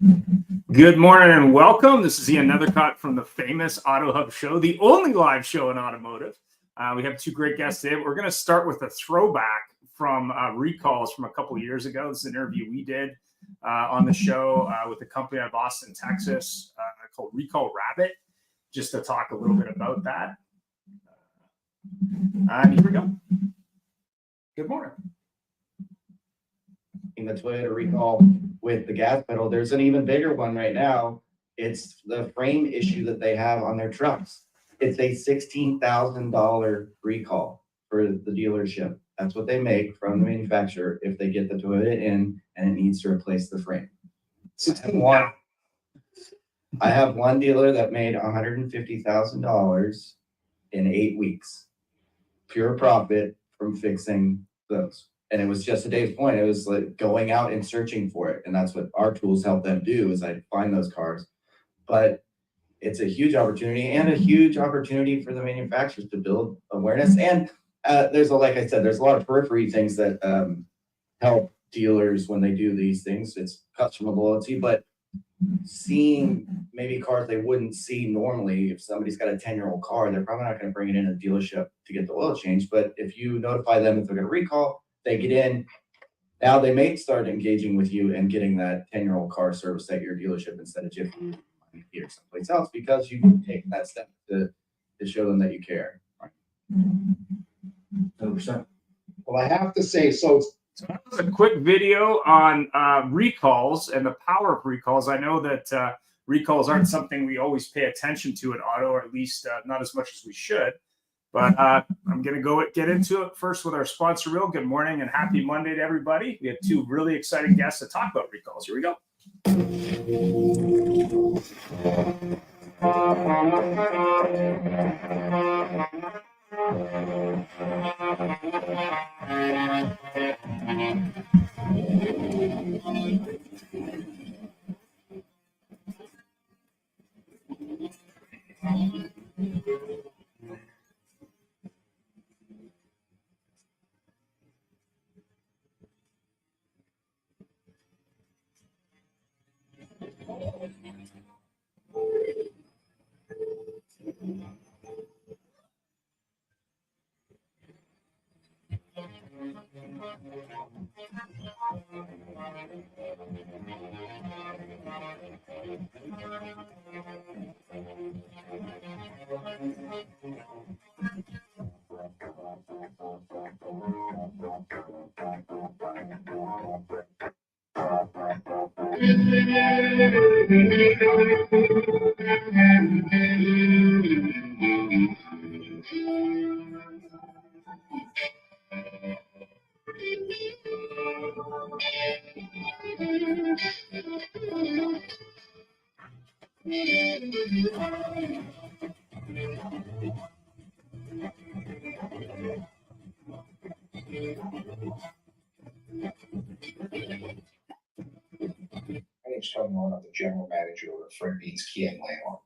Good morning and welcome. This is Ian Nethercott from the famous AutoHub show, the only live show in automotive. We have two great guests today. We're going to start with a throwback from recalls from a couple of years ago. This is an interview we did on the show with a company out of Austin, Texas called Recall Rabbit, just to talk a little bit about that. And here we go. Good morning. In the Toyota recall with the gas pedal, there's an even bigger one right now. It's the frame issue that they have on their trucks. It's a $16,000 recall for the dealership. That's what they make from the manufacturer if they get the Toyota in and it needs to replace the frame. I have one dealer that made $150,000 in 8 weeks. Pure profit from fixing those. And it was just to Dave's point, it was like going out and searching for it. And that's what our tools help them do, is I find those cars. But it's a huge opportunity and a huge opportunity for the manufacturers to build awareness. And there's like I said, there's a lot of periphery things that help dealers when they do these things. It's customer loyalty, but seeing maybe cars they wouldn't see normally. If somebody's got a 10-year-old car, they're probably not going to bring it in a dealership to get the oil change. But if you notify them if they're going to recall, they get in. Now they may start engaging with you and getting that 10-year-old car serviced at your dealership instead of just here someplace else, because you can take that step to show them that you care. 100%. Well, I have to say, so that was a quick video on recalls and the power of recalls. I know that recalls aren't something we always pay attention to at Auto, or at least not as much as we should. But I'm going to get into it first with our sponsor reel. Good morning and happy Monday to everybody. We have two really exciting guests to talk about recalls. Here we go. My name's Tony Moore. I'm the general manager of Fred Bean's Kia in Langhorne.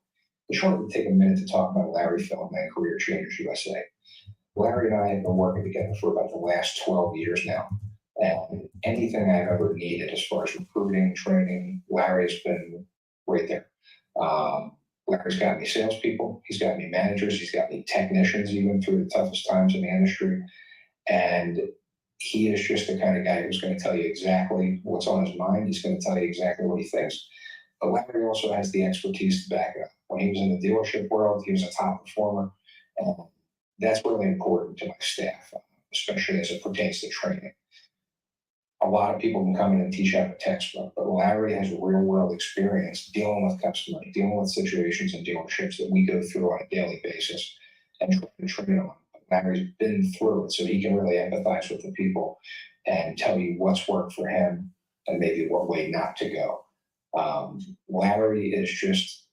I just wanted to take a minute to talk about Larry Feldman, Career Changers USA. Larry and I have been working together for about the last 12 years now. And anything I've ever needed as far as recruiting, training, Larry's been right there. Larry's got me salespeople, he's got me managers, he's got me technicians, even through the toughest times in the industry. And he is just the kind of guy who's going to tell you exactly what's on his mind. He's going to tell you exactly what he thinks. But Larry also has the expertise to back it up. When he was in the dealership world, he was a top performer. And that's really important to my staff, especially as it pertains to training. A lot of people can come in and teach out a textbook, but Larry has real world experience dealing with customers, dealing with situations in dealerships that we go through on a daily basis and try to train on. Larry's been through it, so he can really empathize with the people and tell you what's worked for him and maybe what way not to go. Larry is just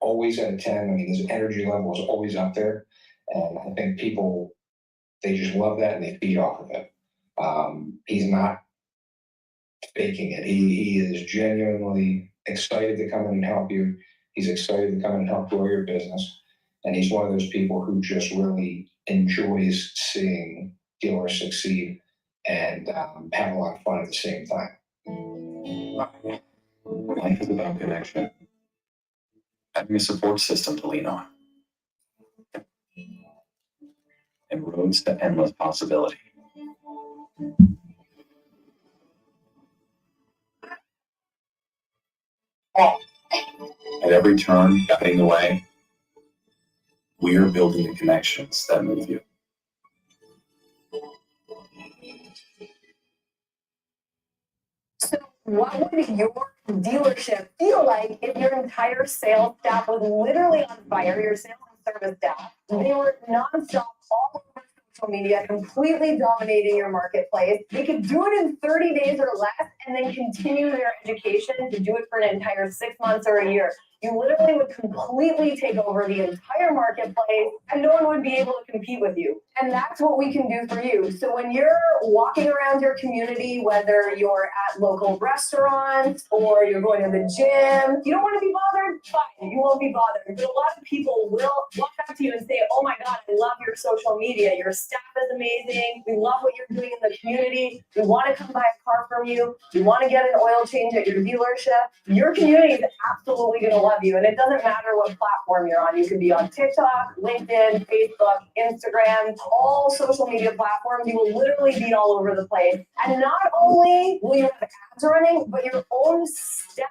always at a 10. I mean, his energy level is always up there. And I think people, they just love that and they feed off of it. He's not faking it. He is genuinely excited to come in and help you. He's excited to come in and help grow your business. And he's one of those people who just really enjoys seeing dealers succeed and have a lot of fun at the same time. Life is about connection, having a support system to lean on, and roads to endless possibility. At every turn, guiding the way, we are building the connections that move you. So what would your dealership feel like if your entire sales staff was literally on fire, your sales and service staff? They were nonstop all over social media, completely dominating your marketplace. They could do it in 30 days or less and then continue their education to do it for an entire 6 months or a year. You literally would completely take over the entire marketplace and no one would be able to compete with you. And that's what we can do for you. So when you're walking around your community, whether you're at local restaurants or you're going to the gym, you don't want to be bothered? Fine, you won't be bothered. But a lot of people will walk up to you and say, oh my God, I love your social media. Your staff is amazing. We love what you're doing in the community. We want to come buy a car from you. We want to get an oil change at your dealership. Your community is absolutely going to love you. And it doesn't matter what platform you're on. You could be on TikTok, LinkedIn, Facebook, Instagram, all social media platforms. You will literally be all over the place. And not only will you have ads running, but your own staff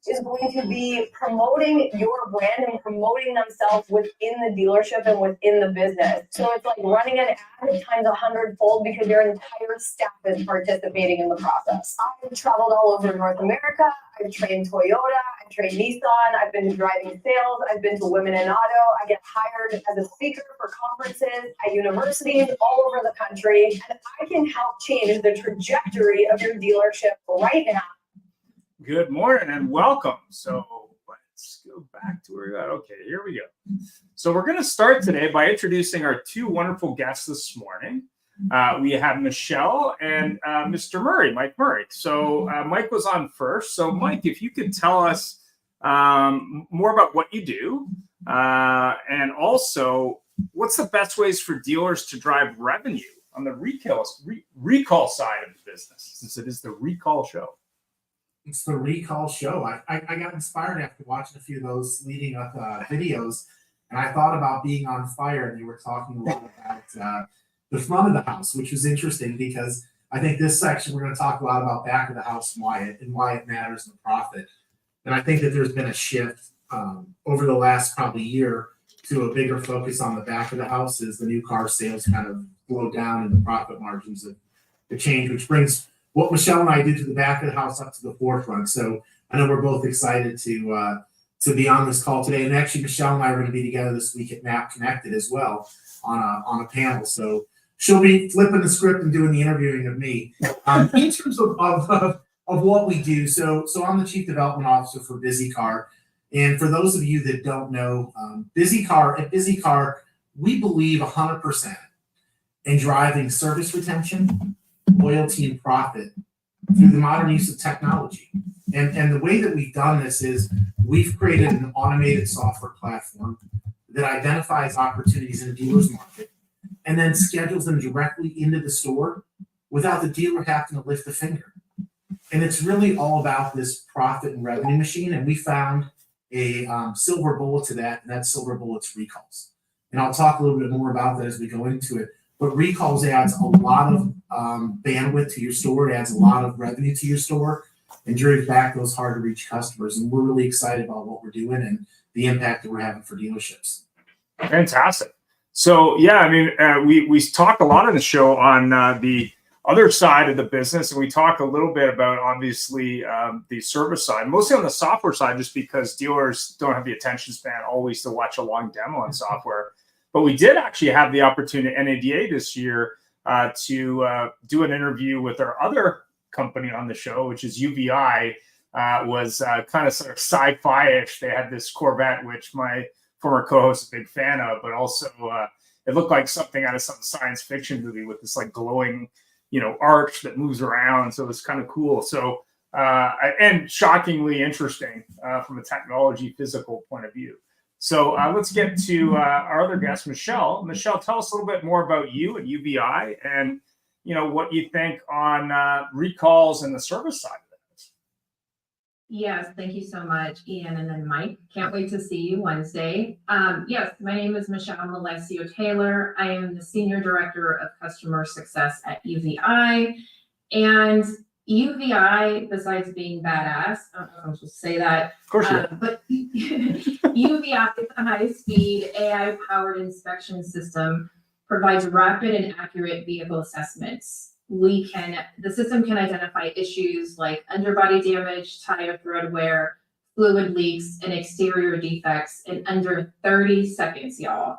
is going to be promoting your brand and promoting themselves within the dealership and within the business. So it's like running an ad times 100-fold because your entire staff is participating in the process. I've traveled all over North America. I've trained Toyota. I've trained Nissan. I've been driving sales. I've been to Women in Auto. I get hired as a speaker for conferences at universities all over the country. And I can help change the trajectory of your dealership right now. Good morning and welcome. So let's go back to where we got. Okay, here we go. So we're going to start today by introducing our two wonderful guests this morning. We have Michelle and Mr. Murray, Mike Murray. So Mike was on first. So Mike, if you could tell us more about what you do and also what's the best ways for dealers to drive revenue on the recall side of the business, since it is the recall show. It's the recall show. I got inspired after watching a few of those leading up videos, and I thought about being on fire, and you were talking a lot about the front of the house, which was interesting because I think this section we're going to talk a lot about back of the house and why it matters in the profit. And I think that there's been a shift over the last probably year to a bigger focus on the back of the house as the new car sales kind of slow down and the profit margins have changed, which brings what Michelle and I did to the back of the house up to the forefront. So I know we're both excited to be on this call today. And actually, Michelle and I are going to be together this week at Map Connected as well on a panel. So she'll be flipping the script and doing the interviewing of me. In terms of what we do, so I'm the Chief Development Officer for BizzyCar. And for those of you that don't know, BizzyCar, we believe 100% in driving service retention, loyalty, and profit through the modern use of technology. And the way that we've done this is we've created an automated software platform that identifies opportunities in a dealer's market and then schedules them directly into the store without the dealer having to lift a finger. And it's really all about this profit and revenue machine. And we found a silver bullet to that, and that silver bullet's recalls. And I'll talk a little bit more about that as we go into it. But recalls adds a lot of bandwidth to your store. It adds a lot of revenue to your store and brings back those hard to reach customers. And we're really excited about what we're doing and the impact that we're having for dealerships. Fantastic. So yeah, I mean, we talk a lot on the show on the other side of the business, and we talk a little bit about obviously the service side, mostly on the software side, just because dealers don't have the attention span always to watch a long demo on software. But we did actually have the opportunity at NADA this year to do an interview with our other company on the show, which is UVEYE. Was kind of sort of sci-fi-ish. They had this Corvette, which my former co-host is a big fan of, but also it looked like something out of some science fiction movie with this like glowing, arch that moves around. So it's kind of cool. So and shockingly interesting from a technology physical point of view. So let's get to our other guest, Michelle. Michelle, tell us a little bit more about you at UVEYE and what you think on recalls and the service side of it. Yes, thank you so much, Ian, and then Mike. Can't wait to see you Wednesday. Yes, my name is Melecio Taylor. I am the Senior Director of Customer Success at UVEYE. And UVEYE, besides being badass, I don't know if I'm supposed to say that, Of course you are. but UVEYE is a high-speed AI-powered inspection system, provides rapid and accurate vehicle assessments. The system can identify issues like underbody damage, tire thread wear, fluid leaks, and exterior defects in under 30 seconds, y'all.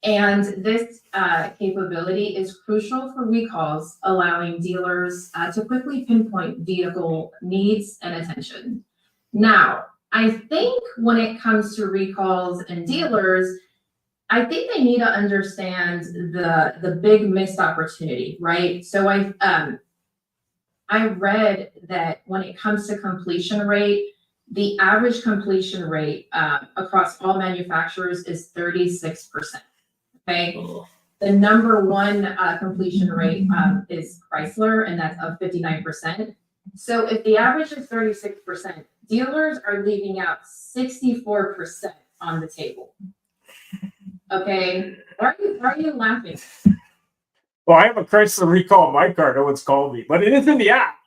And this capability is crucial for recalls, allowing dealers to quickly pinpoint vehicle needs and attention. Now, I think when it comes to recalls and dealers, I think they need to understand the big missed opportunity, right? So I read that when it comes to completion rate, the average completion rate across all manufacturers is 36%. Okay, the number one completion rate is Chrysler, and that's of 59%. So if the average is 36%, dealers are leaving out 64% on the table. Okay, why are you laughing? Well, I have a Chrysler recall in my car. No one's called me, but it is in the app.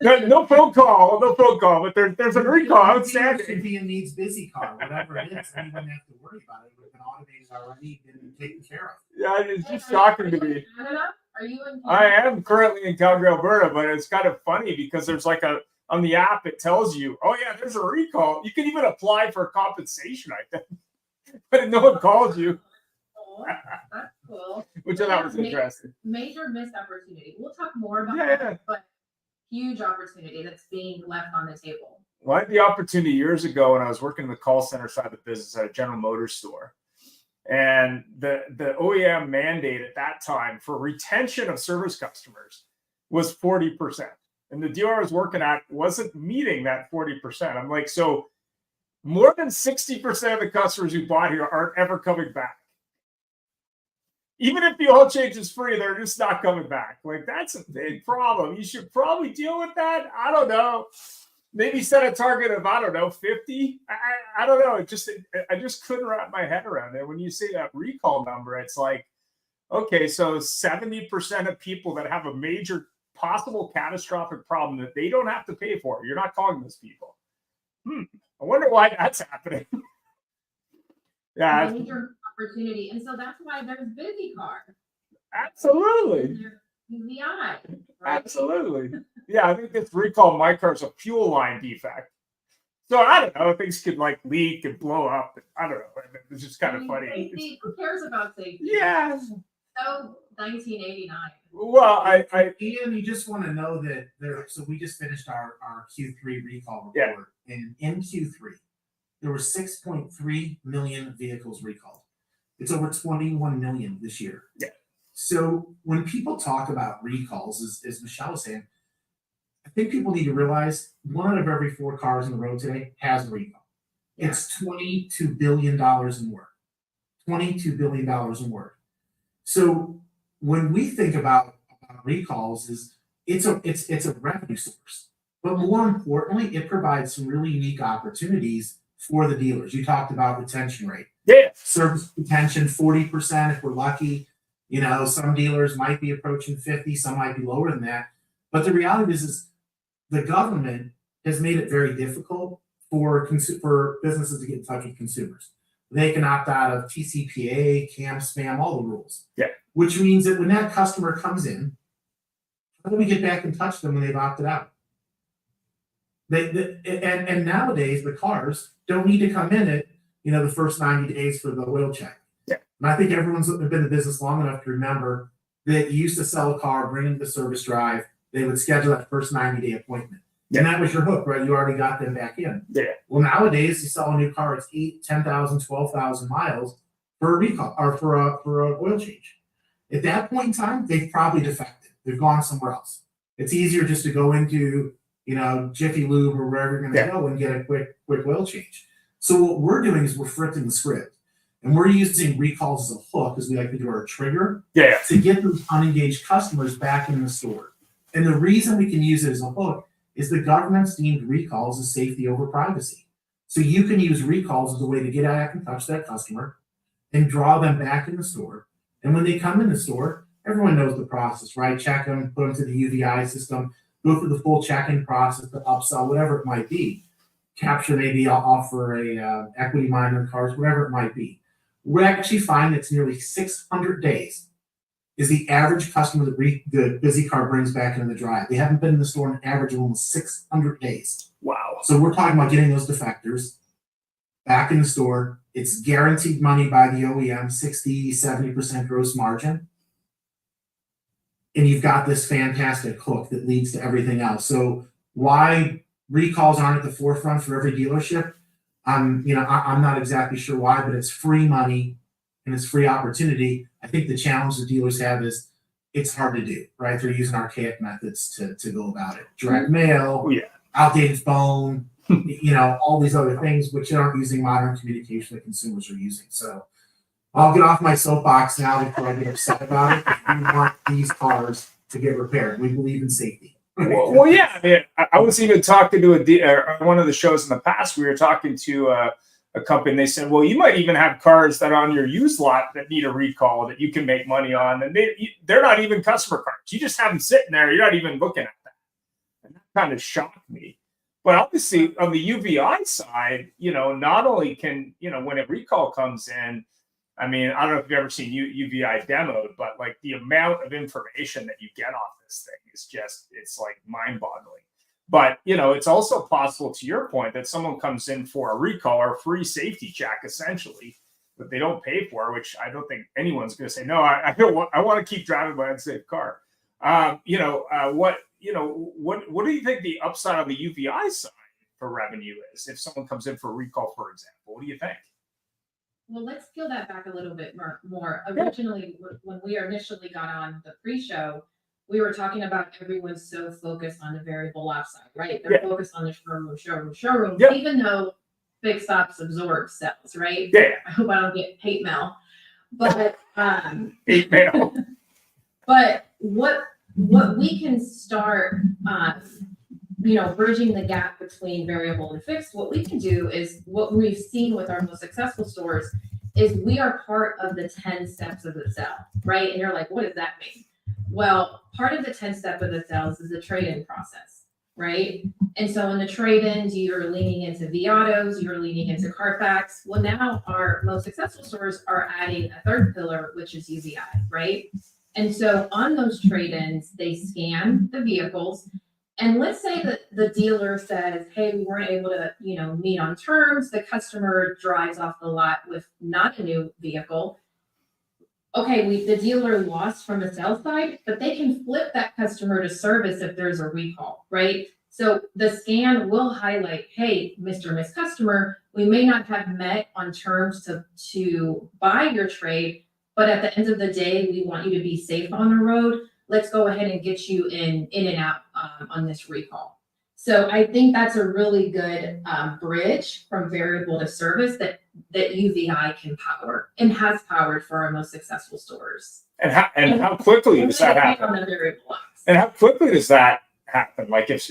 No phone call, but there's a recall outstanding. Ian needs BizzyCar, whatever it is. We wouldn't have to worry about it. It's been automated already and taken care of. Yeah, it's just shocking to me. Are you in Canada? I am currently in Calgary, Alberta, but it's kind of funny because there's like on the app, it tells you, oh yeah, there's a recall. You can even apply for compensation, I think, but no one calls you. Oh, that's cool. Which I thought was interesting. Major missed opportunity. We'll talk more about that, but huge opportunity that's being left on the table. Well, I had the opportunity years ago when I was working in the call center side of the business at a General Motors store. And the OEM mandate at that time for retention of service customers was 40%. And the dealer I was working at wasn't meeting that 40%. I'm like, so more than 60% of the customers who bought here aren't ever coming back. Even if the oil change is free, they're just not coming back. Like, that's a big problem. You should probably deal with that. I don't know. Maybe set a target of, I don't know, 50. I don't know. I just couldn't wrap my head around it. When you say that recall number, it's like, okay, so 70% of people that have a major possible catastrophic problem that they don't have to pay for, you're not calling those people. I wonder why that's happening. Yeah. Major opportunity. And so that's why there's BizzyCar. Absolutely. UVEYE, right? Absolutely. Yeah, I think this recall in my car is a fuel line defect. So I don't know, things could like leak and blow up. I don't know. It's just kind of funny. Safety, who cares about safety? Yeah. So 1989. Well, Ian, you just want to know that so we just finished our Q3 recall report. Yeah. And in Q3, there were 6.3 million vehicles recalled. It's over 21 million this year. Yeah. So when people talk about recalls, as Michelle was saying, I think people need to realize 1 out of every 4 cars on the road today has a recall. Yeah. It's $22 billion in work. $22 billion in work. So when we think about recalls, it's a revenue source. But more importantly, it provides some really unique opportunities for the dealers. You talked about retention rate. Yeah. Service retention, 40% if we're lucky. You know, some dealers might be approaching 50, some might be lower than that. But the reality is the government has made it very difficult for businesses to get in touch with consumers. They can opt out of TCPA, CAM, spam, all the rules. Yeah. Which means that when that customer comes in, how do we get back in touch with them when they've opted out? And nowadays the cars don't need to come in at the first 90 days for the oil check. Yeah. And I think everyone's been in the business long enough to remember that you used to sell a car, bring it to the service drive, they would schedule that first 90-day appointment. Yeah. And that was your hook, right? You already got them back in. Yeah. Well, nowadays you sell a new car, it's 8, 10,000, 12,000 miles for a recall or for an oil change. At that point in time, they've probably defected. They've gone somewhere else. It's easier just to go into Jiffy Lube or wherever you're going to go and get a quick oil change. So what we're doing is we're flipping the script, and we're using recalls as a hook, as we like to do our trigger, to get those unengaged customers back in the store. And the reason we can use it as a hook is the government's deemed recalls as safety over privacy. So you can use recalls as a way to get out and touch that customer and draw them back in the store. And when they come in the store, everyone knows the process, right? Check them, put them to the UVEYE system, go through the full check-in process, the upsell, whatever it might be. Capture, maybe I'll offer a equity mine on cars, whatever it might be. We actually find it's nearly 600 days is the average customer that the BizzyCar brings back into the drive. They haven't been in the store an average of almost 600 days. Wow. So we're talking about getting those defectors back in the store. It's guaranteed money by the OEM, 60, 70% gross margin. And you've got this fantastic hook that leads to everything else. So why recalls aren't at the forefront for every dealership? I'm not exactly sure why, but it's free money and it's free opportunity. I think the challenge the dealers have is it's hard to do, right? They're using archaic methods to go about it. Direct mail, outdated phone, all these other things which aren't using modern communication that consumers are using. So I'll get off my soapbox now before I get upset about it. We want these cars to get repaired. We believe in safety. Well, yeah. I mean, I was even talking to one of the shows in the past. We were talking to a company. And they said, "Well, you might even have cars that are on your used lot that need a recall that you can make money on, and they're not even customer cars. You just have them sitting there. You're not even looking at them." And that kind of shocked me. But obviously, on the UVEYE side, not only can when a recall comes in. I mean, I don't know if you've ever seen UVEYE demoed, but like the amount of information that you get off this thing is it's like mind-boggling. But, it's also possible, to your point, that someone comes in for a recall or a free safety check, essentially, that they don't pay for, which I don't think anyone's going to say, no, I want to keep driving my unsafe car. What do you think the upside on the UVEYE side for revenue is if someone comes in for a recall, for example? What do you think? Well, let's peel that back a little bit more. Originally, when we initially got on the pre-show, we were talking about everyone's so focused on the variable ops side, right? They're focused on the showroom, even though fixed ops absorb sales, right? Yeah. I hope I don't get hate mail. But hate mail. But what we can start bridging the gap between variable and fixed, what we can do is what we've seen with our most successful stores is we are part of the 10 steps of the sale, right? And you're like, what does that mean? Well, part of the 10 step of the sales is the trade-in process, right? And so in the trade-ins, you're leaning into vAutos, you're leaning into Carfax. Well, now our most successful stores are adding a third pillar, which is UVEYE, right? And so on those trade-ins, they scan the vehicles. And let's say that the dealer says, hey, we weren't able to, meet on terms. The customer drives off the lot with not a new vehicle. Okay, the dealer lost from the sales side, but they can flip that customer to service if there's a recall, right? So the scan will highlight, hey, Mr. and Miss Customer, we may not have met on terms to buy your trade, but at the end of the day, we want you to be safe on the road. Let's go ahead and get you in and out on this recall. So I think that's a really good bridge from variable to service that UVEYE can power and has powered for our most successful stores. And how quickly does that happen? And how quickly does that happen? Like if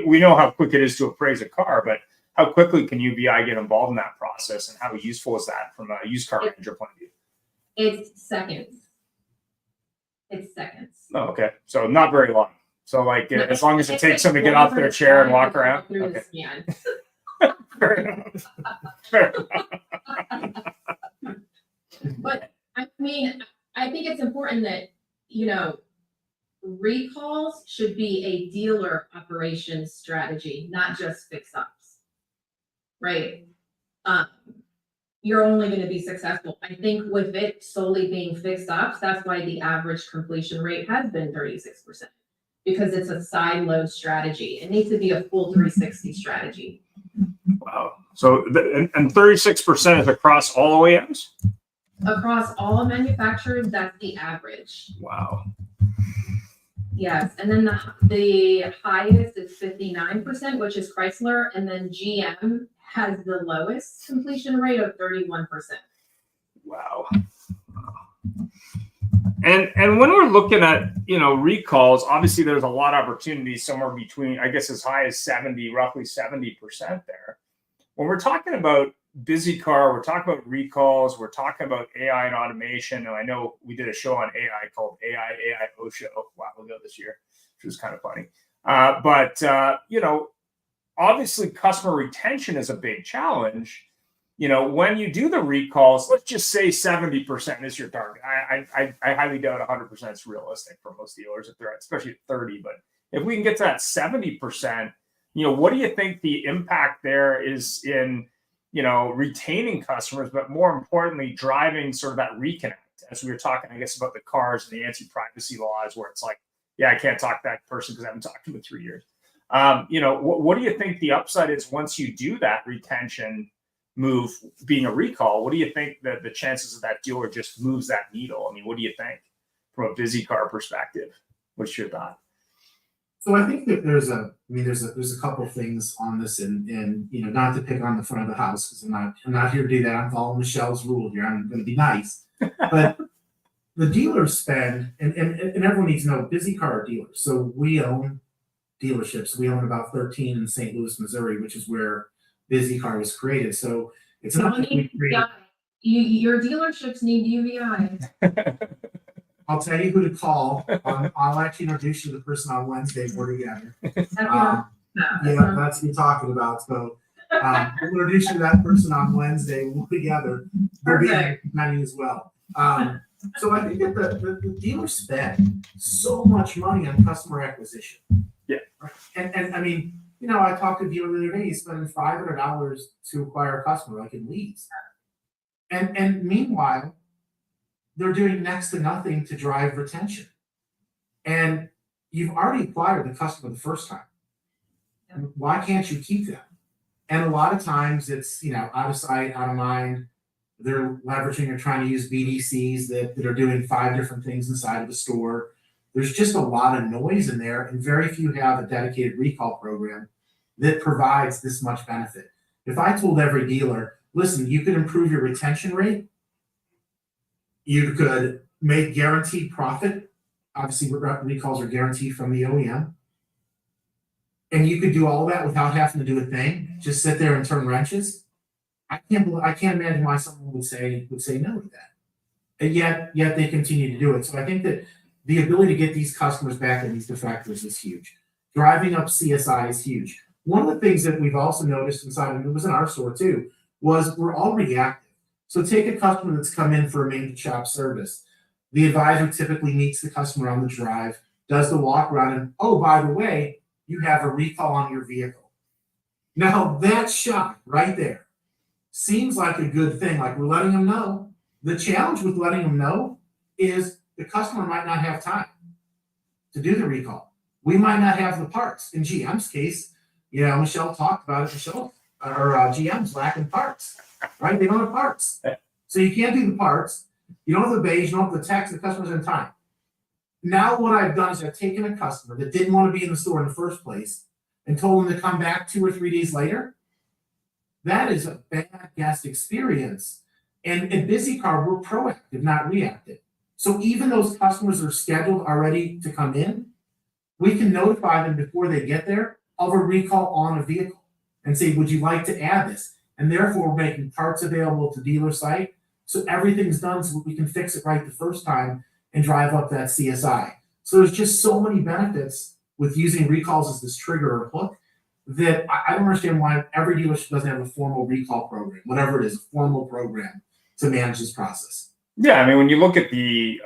we know how quick it is to appraise a car, but how quickly can UVEYE get involved in that process, and how useful is that from a used car manager point of view? It's seconds. Oh, okay. So not very long. So as long as it takes them to get off their chair and walk around. Okay. Fair enough. Fair enough. But I mean, I think it's important that, recalls should be a dealer operations strategy, not just fix ups, right? You're only going to be successful. I think with it solely being fixed ops, that's why the average completion rate has been 36%, because it's a side load strategy. It needs to be a full 360 strategy. Wow. So, and 36% is across all OEMs? Across all manufacturers, that's the average. Wow. Yes, and then the highest is 59%, which is Chrysler, and then GM has the lowest completion rate of 31%. Wow. And when we're looking at, recalls, obviously there's a lot of opportunities somewhere between, I guess, as high as 70, roughly 70% there. When we're talking about BizzyCar, we're talking about recalls, we're talking about AI and automation. And I know we did a show on AI called AIO show a while ago this year, which was kind of funny. But obviously customer retention is a big challenge. When you do the recalls, let's just say 70% is your target. I highly doubt 100% is realistic for most dealers, if they're especially at 30. But if we can get to that 70%, what do you think the impact there is in, retaining customers, but more importantly, driving sort of that reconnect? As we were talking, I guess, about the cars and the anti-privacy laws, where it's like, yeah, I can't talk to that person because I haven't talked to them in 3 years. What do you think the upside is once you do that retention move, being a recall? What do you think that the chances of that dealer just moves that needle? I mean, what do you think from a BizzyCar perspective? What's your thought? So I think that there's a couple things on this, and not to pick on the front of the house, because I'm not here to do that. I'm following Michelle's rule here. I'm going to be nice, but the dealers spend, and everyone needs to know, BizzyCar are dealers. So we own dealerships. We own about 13 in St. Louis, Missouri, which is where BizzyCar was created. So it's not that we created. Your dealerships need UVEYE. I'll tell you who to call. I'll actually introduce you to the person on Wednesday. We're together. Yeah, that's what you're talking about. So we'll introduce you to that person on Wednesday. We're together. We'll be money as well. So I think that the dealers spend so much money on customer acquisition. Yeah. And I mean, I talked to a dealer the other day. He's spending $500 to acquire a customer, like in leads. And meanwhile, they're doing next to nothing to drive retention. And you've already acquired the customer the first time. And why can't you keep them? And a lot of times it's, out of sight, out of mind. They're leveraging or trying to use BDCs that are doing 5 different things inside of the store. There's just a lot of noise in there, and very few have a dedicated recall program that provides this much benefit. If I told every dealer, listen, you could improve your retention rate, you could make guaranteed profit. Obviously, recalls are guaranteed from the OEM. And you could do all that without having to do a thing, just sit there and turn wrenches. I can't imagine why someone would say no to that. And yet they continue to do it. So I think that the ability to get these customers back and these defectors is huge. Driving up CSI is huge. One of the things that we've also noticed inside, and it was in our store too, was we're all reactive. So take a customer that's come in for a main shop service. The advisor typically meets the customer on the drive, does the walk around, and oh, by the way, you have a recall on your vehicle. Now that shot right there seems like a good thing, like we're letting them know. The challenge with letting them know is the customer might not have time to do the recall. We might not have the parts. In GM's case, Michelle talked about it. GM's lacking parts, right? They don't have parts. So you can't do the parts. You don't have the beige, you don't have the text, the customer's in time. Now what I've done is I've taken a customer that didn't want to be in the store in the first place and told them to come back 2 or 3 days later. That is a bad guest experience. And in BizzyCar, we're proactive, not reactive. So even those customers that are scheduled already to come in, we can notify them before they get there of a recall on a vehicle and say, would you like to add this? And therefore, we're making parts available to dealer site. So everything's done so we can fix it right the first time and drive up that CSI. So there's just so many benefits with using recalls as this trigger or hook that I don't understand why every dealership doesn't have a formal recall program, whatever it is, a formal program to manage this process. Yeah, I mean, when you look at the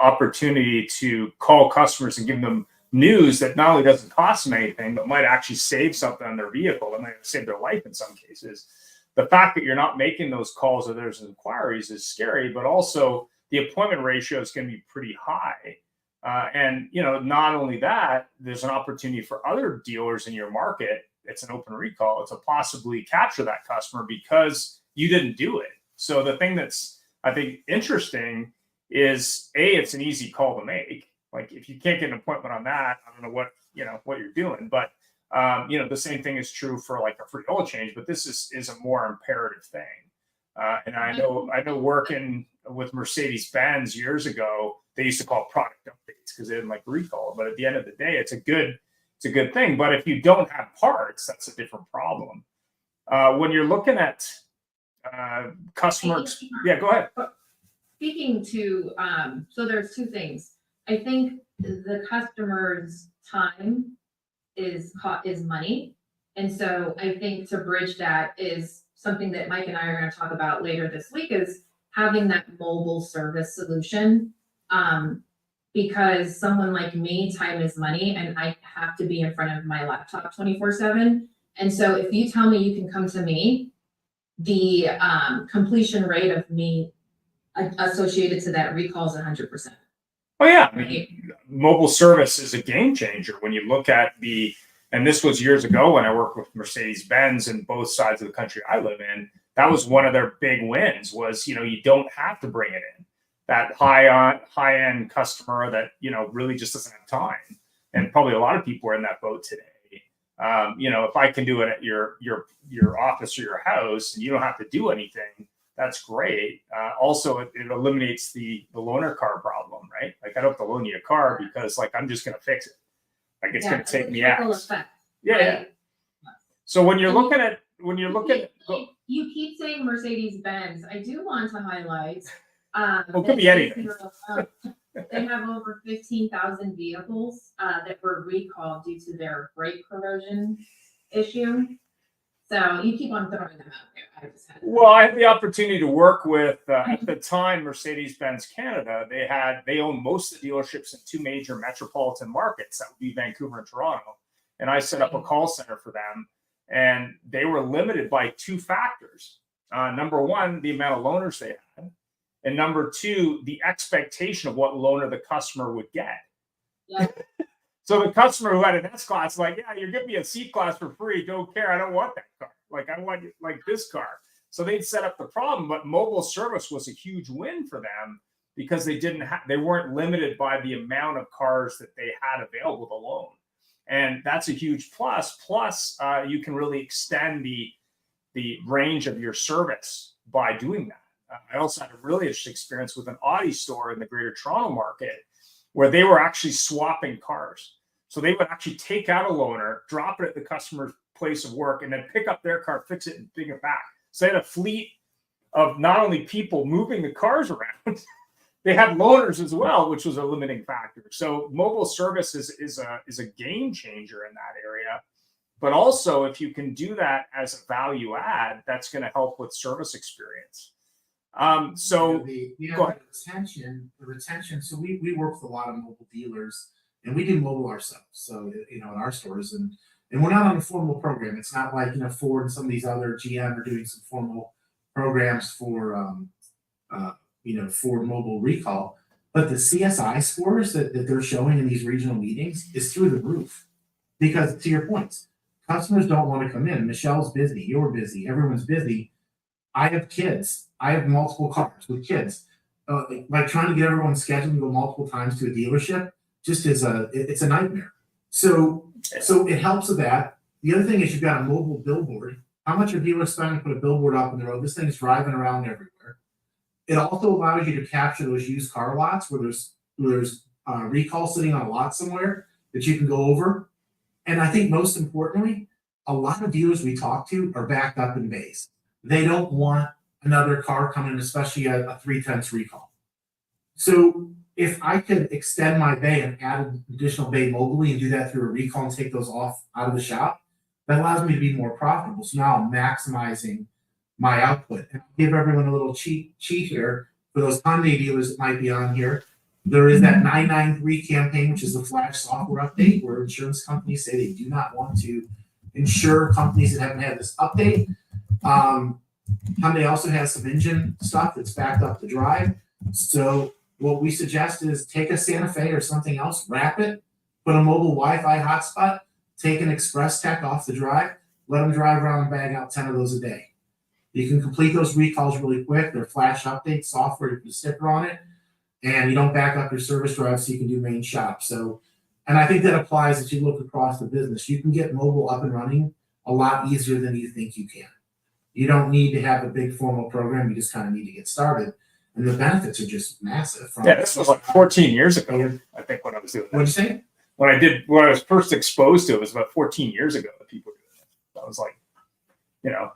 opportunity to call customers and give them news that not only doesn't cost them anything, but might actually save something on their vehicle, that might save their life in some cases. The fact that you're not making those calls or there's inquiries is scary, but also the appointment ratio is going to be pretty high. And not only that, there's an opportunity for other dealers in your market. It's an open recall. It's to possibly capture that customer because you didn't do it. So the thing that's, I think, interesting is it's an easy call to make. Like if you can't get an appointment on that, I don't know what you're doing. But the same thing is true for like a free oil change. But this is a more imperative thing. And I know working with Mercedes-Benz years ago, they used to call product updates because they didn't like recall. But at the end of the day, it's a good thing. But if you don't have parts, that's a different problem. When you're looking at customers, yeah, go ahead. Speaking to, so there's two things. I think the customer's time is money. And so I think to bridge that is something that Mike and I are going to talk about later this week, is having that mobile service solution. Because someone like me, time is money, and I have to be in front of my laptop 24/7. And so if you tell me you can come to me, the completion rate of me associated to that recall is 100%. Oh yeah, Right? Mobile service is a game changer when you look at and this was years ago when I worked with Mercedes-Benz in both sides of the country I live in. That was one of their big wins was, you don't have to bring it in. That high-end customer that, really just doesn't have time. And probably a lot of people are in that boat today. If I can do it at your office or your house and you don't have to do anything, that's great. Also, it eliminates the loaner car problem, right? Like I don't have to loan you a car because I'm just going to fix it. Like it's going to take me X. Yeah. So when you're looking at, you keep saying Mercedes-Benz. I do want to highlight. Well, it could be anything. They have over 15,000 vehicles that were recalled due to their brake corrosion issue. So you keep on throwing them out there. Well, I had the opportunity to work with at the time Mercedes-Benz Canada. They owned most of the dealerships in two major metropolitan markets. That would be Vancouver and Toronto. And I set up a call center for them, and they were limited by two factors. Number one, the amount of loaners they had. And number two, the expectation of what loaner the customer would get. Yeah. So the customer who had an S-Class, you're giving me a C-Class for free. Don't care. I don't want that car. I want this car. So they'd set up the problem, but mobile service was a huge win for them because they weren't limited by the amount of cars that they had available to loan. And that's a huge plus. Plus, you can really extend the range of your service by doing that. I also had a really interesting experience with an Audi store in the Greater Toronto market where they were actually swapping cars. So they would actually take out a loaner, drop it at the customer's place of work, and then pick up their car, fix it, and bring it back. So they had a fleet of not only people moving the cars around, they had loaners as well, which was a limiting factor. So mobile service is a game changer in that area. But also, if you can do that as a value add, that's going to help with service experience. The retention. So we work with a lot of mobile dealers, and we do mobile ourselves. So in our stores, and we're not on a formal program. It's not like Ford and some of these other GM are doing some formal programs for for mobile recall. But the CSI scores that they're showing in these regional meetings is through the roof. Because to your points, customers don't want to come in. Michelle's busy, you're busy, everyone's busy. I have kids. I have multiple cars with kids. Trying to get everyone scheduled to go multiple times to a dealership it's a nightmare. So it helps with that. The other thing is you've got a mobile billboard. How much are dealers spending to put a billboard up on the road? This thing's driving around everywhere. It also allows you to capture those used car lots where there's recall sitting on a lot somewhere that you can go over. And I think most importantly, a lot of dealers we talk to are backed up in bays. They don't want another car coming, especially a 3/10 recall. So if I could extend my bay and add an additional bay mobily and do that through a recall and take those off out of the shop, that allows me to be more profitable. So now I'm maximizing my output. And I'll give everyone a little cheat here for those Hyundai dealers that might be on here. There is that 993 campaign, which is the flash software update, where insurance companies say they do not want to insure companies that haven't had this update. Hyundai also has some engine stuff that's backed up the drive. So what we suggest is take a Santa Fe or something else, wrap it, put a mobile Wi-Fi hotspot, take an Express Tech off the drive, let them drive around and bang out 10 of those a day. You can complete those recalls really quick. They're flash update software, you put a sticker on it, and you don't back up your service drive so you can do main shop. So, and I think that applies as you look across the business. You can get mobile up and running a lot easier than you think you can. You don't need to have a big formal program. You just kind of need to get started. and the benefits are just massive. Yeah, this was like 14 years ago, I think, when I was doing that. What'd you say? When I was first exposed to it, was about 14 years ago that people were doing it. I was like, you know,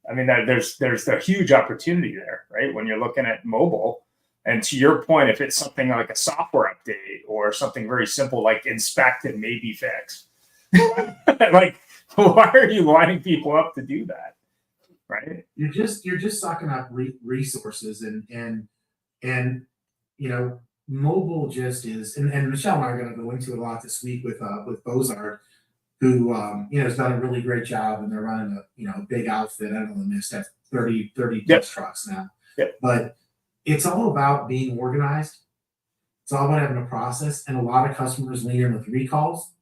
I mean, there's a huge opportunity there, right? When you're looking at mobile, and to your point, if it's something like a software update or something very simple like inspect and maybe fix, like, why are you lining people up to do that, right? You're just sucking up resources and you know, mobile just is, and Michelle and I are going to go into it a lot this week with Bozard, who you know, has done a really great job, and they're running a big outfit. I don't know, they must have 30 plus trucks now. Yep. But it's all about being organized. It's all about having a process, and a lot of customers lean in with recalls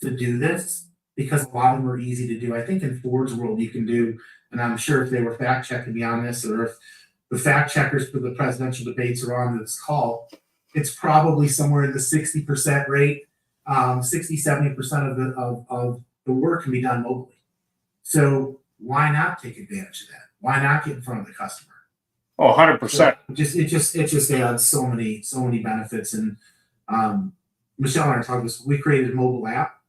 to do this because a lot of them are easy to do. I think in Ford's world you can do, and I'm sure if they were fact checking me on this, or if the fact checkers for the presidential debates are on this call, it's probably somewhere in the 60% rate. 60-70% of the work can be done mobily. So why not take advantage of that? Why not get in front of the customer? Oh, 100%. It just adds so many benefits. And Michelle and I are talking this. We created a mobile app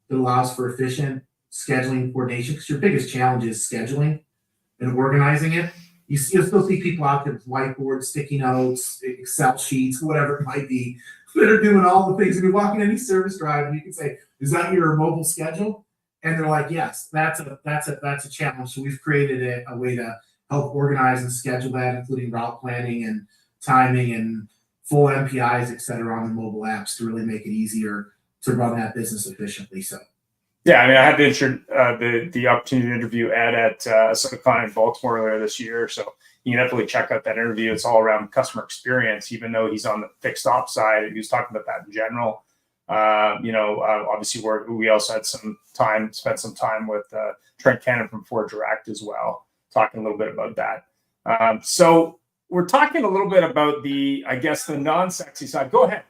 that allows for efficient scheduling and coordination, because your biggest challenge is scheduling and organizing it. You'll still see people out there with whiteboards, sticky notes, Excel sheets, whatever it might be, that are doing all the things. If you walk in any service drive and you can say, "Is that your mobile schedule?" And they're like, "Yes." That's a challenge. So we've created a way to help organize and schedule that, including route planning and timing and full MPIs, et cetera, on the mobile apps to really make it easier to run that business efficiently. So. Yeah, I mean, I had the opportunity to interview Ed at Silicon in Baltimore earlier this year, so you can definitely check out that interview. It's all around customer experience, even though he's on the fixed op side. He was talking about that in general. Obviously, we also had spent some time with Trent Cannon from Ford Direct as well, talking a little bit about that. So we're talking a little bit about the non-sexy side. Go ahead.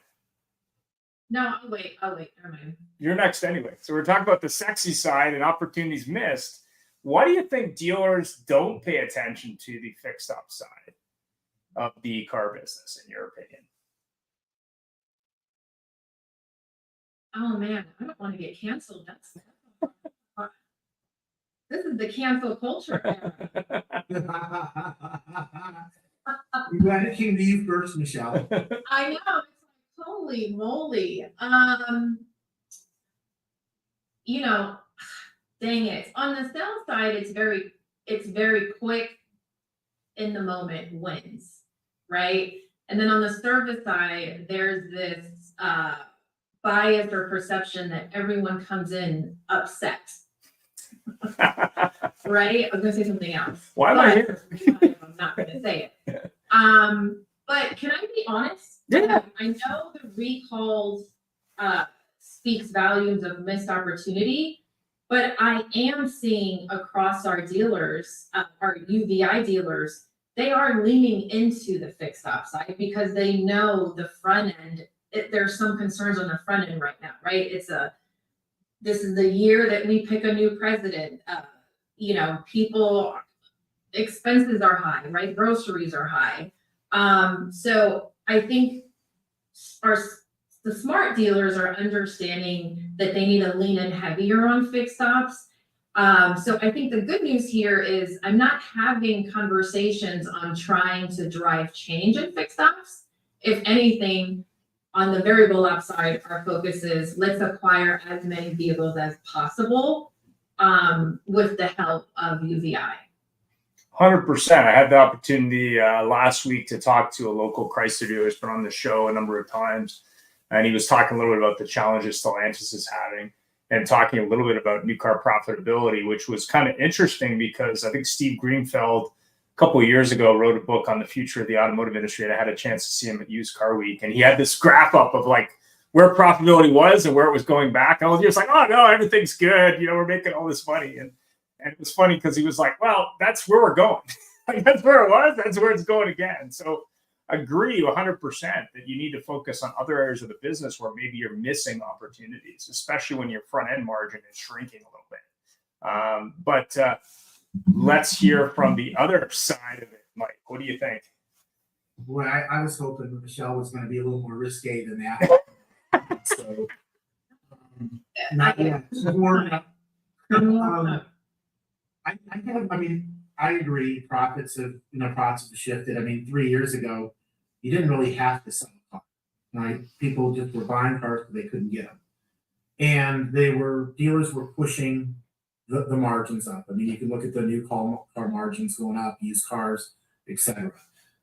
No, I'll wait. Never mind. You're next anyway. So we're talking about the sexy side and opportunities missed. Why do you think dealers don't pay attention to the fixed op side of the car business, in your opinion? Oh man, I don't want to get canceled. This is the cancel culture. I'm glad it came to you first, Michelle. I know. Holy moly. Dang it. On the sales side, it's very quick, in the moment wins, right? And then on the service side, there's this bias or perception that everyone comes in upset. Right? I was gonna say something else. Why am I here? I'm not gonna say it. But can I be honest? Yeah. I know the recalls speaks volumes of missed opportunity, but I am seeing across our dealers, our UVEYE dealers, they are leaning into the fixed op side because they know the front end. There's some concerns on the front end right now, right? This is the year that we pick a new president. People, expenses are high, right? Groceries are high. So I think the smart dealers are understanding that they need to lean in heavier on fixed ops. So I think the good news here is I'm not having conversations on trying to drive change in fixed ops. If anything, on the variable ops side, our focus is let's acquire as many vehicles as possible with the help of UVEYE. 100%. I had the opportunity last week to talk to a local Chrysler dealer who's been on the show a number of times. And he was talking a little bit about the challenges Stellantis is having and talking a little bit about new car profitability, which was kind of interesting because I think Steve Greenfeld a couple of years ago wrote a book on the future of the automotive industry. And I had a chance to see him at Used Car Week. And he had this graph up of like where profitability was and where it was going back. And I was just like, oh, no, everything's good. We're making all this money. And it was funny because he was like, well, that's where we're going. That's where it was. That's where it's going again. So agree 100% that you need to focus on other areas of the business where maybe you're missing opportunities, especially when your front end margin is shrinking a little bit. But let's hear from the other side of it. Mike, what do you think? Boy, I was hoping Michelle was gonna be a little more risque than that. So, not yet. I agree, profits have shifted. I mean, 3 years ago, you didn't really have to sell a car, right? People just were buying cars because they couldn't get them. And dealers were pushing the margins up. I mean, you can look at the new car margins going up, used cars, etc.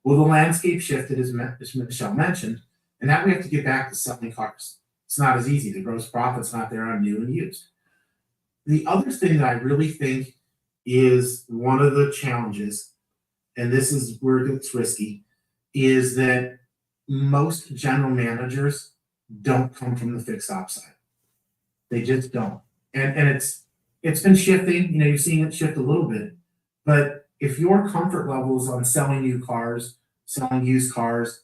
Well, the landscape shifted, as Michelle mentioned, and now we have to get back to selling cars. It's not as easy. The gross profit's not there on new and used. The other thing that I really think is one of the challenges, and this is where it gets risky, is that most general managers don't come from the fixed op side. They just don't. And it's been shifting, you're seeing it shift a little bit. But if your comfort level is on selling new cars, selling used cars,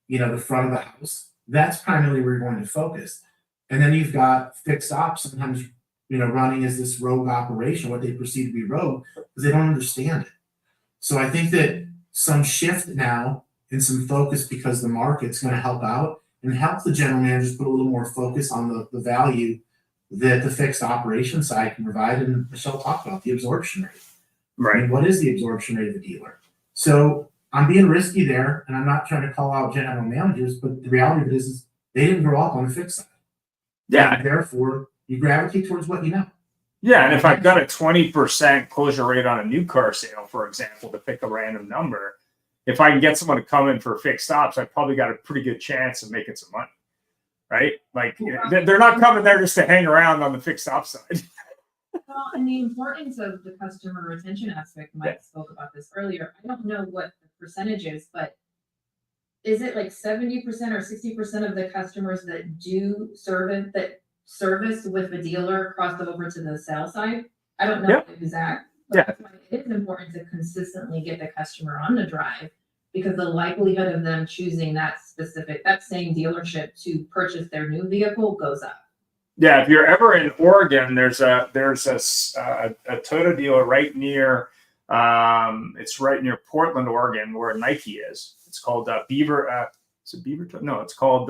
the front of the house, that's primarily where you're going to focus. And then you've got fixed ops sometimes, running as this rogue operation, what they perceive to be rogue, because they don't understand it. So I think that some shift now and some focus, because the market's going to help out and help the general managers put a little more focus on the value that the fixed operation side can provide. And Michelle talked about the absorption rate. Right. I mean, what is the absorption rate of a dealer? So I'm being risky there, and I'm not trying to call out general managers, but the reality of it is they didn't grow up on the fixed side. Yeah. And therefore, you gravitate towards what you know. Yeah, and if I've got a 20% closure rate on a new car sale, for example, to pick a random number, if I can get someone to come in for fixed ops, I've probably got a pretty good chance of making some money, right? Like, they're not coming there just to hang around on the fixed ops side. Well, and the importance of the customer retention aspect, Mike spoke about this earlier. I don't know what the percentage is, but is it like 70% or 60% of the customers that do service with the dealer crossed over to the sales side? I don't know the exact, but that's why it is important to consistently get the customer on the drive, because the likelihood of them choosing that same dealership to purchase their new vehicle goes up. Yeah, if you're ever in Oregon, there's a Toyota dealer right near it's right near Portland, Oregon, where Nike is. It's called Beaver. Is it Beaverton? No, it's called